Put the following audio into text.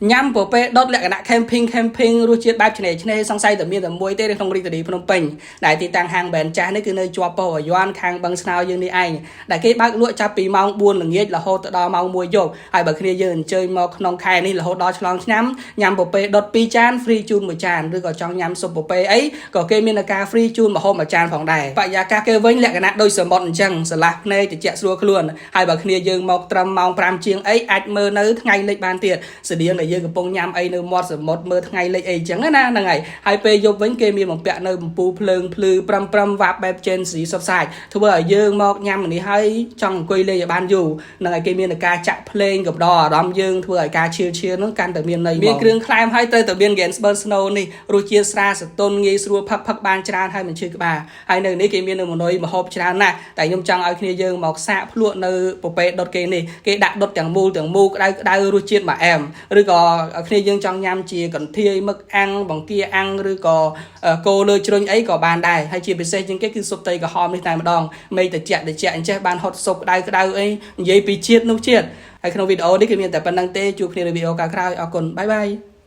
ញ៉ាំពពេដុតលក្ខណៈ camping រសជាតិបែបឆ្នេរសង្ស័យតែមានតែមួយទេនៅក្នុងរាជធានីភ្នំពេញដែលទីតាំងហាងបែនចាស់នេះគឺនៅជាប់ពោធិ៍អាយ័នខាងបឹងស្នោយើងនេះឯងដែលគេបើកលក់ចាប់ពីម៉ោង 4 ល្ងាចរហូតដល់ម៉ោង 1 យប់ហើយបើគ្នាយើងអញ្ជើញមកក្នុងខែនេះរហូតដល់ឆ្លងឆ្នាំញ៉ាំពពេដុត 2 ចាន free ជូន 1 ចានឬក៏ចង់ញ៉ាំស៊ុបពពេអីក៏គេមានការ free ជូនម្ហូប 1 ចានផងដែរបរិយាកាសគេវិញលក្ខណៈដូចសមុទ្រអញ្ចឹងស្រឡះភ្នែកត្រជាក់ស្រួលខ្លួនហើយបើគ្នាយើងមកត្រឹមម៉ោង 5 ជាងអីអាចមើលនៅថ្ងៃលិចបានទៀតស្តៀងដែលយើងកំពុងញ៉ាំអីនៅមាត់សមុទ្រមើលថ្ងៃលិចអីចឹងណាហ្នឹងហើយពេលយប់វិញគេមានបំពាក់នៅបំពូភ្លើងភ្លឺប្រំវាប់បែប Gen Z សុបសាយធ្វើឲ្យយើងមកញ៉ាំនេះហើយចង់អង្គុយលេងឲ្យបានយូរហ្នឹងហើយគេមានការចាក់ភ្លេងកំដរអារម្មណ៍យើងធ្វើឲ្យការឈឺហ្នឹងកាន់តែមានន័យមានគ្រឿងក្លែមហើយទៅមាន Gainsbourg Snow នេះរសជាតិស្រាលសតុនងាយស្រួលផឹកបានច្រើនហើយមិនឈឺក្បាលហើយនៅនេះគេមាននៅមនុយម្ហូបច្រើនណាស់តែខ្ញុំចង់ឲ្យគ្នាយើងមកសាកភ្លក់នៅពពេដុតគេនេះគេដាក់ដុតទាំងមូលក្តៅរសជាតិមួយអែមឬក៏គ្នាយើងចង់ញ៉ាំជាកន្ធាយមឹកអាំងបង្គាអាំងឬក៏គោលើជ្រុញអីក៏បានដែរហើយជាពិសេសជាងគេគឺស៊ុបត្រីក្រហមនេះតែម្ដងមេត្រជាក់អញ្ចេះបានហត់ស៊ុបក្តៅអីនិយាយពីជាតិនោះជាតិហើយក្នុងវីដេអូនេះគឺមានតែប៉ុណ្្នឹងទេជួបគ្នានៅវីដេអូក្រោយអរគុណបាយ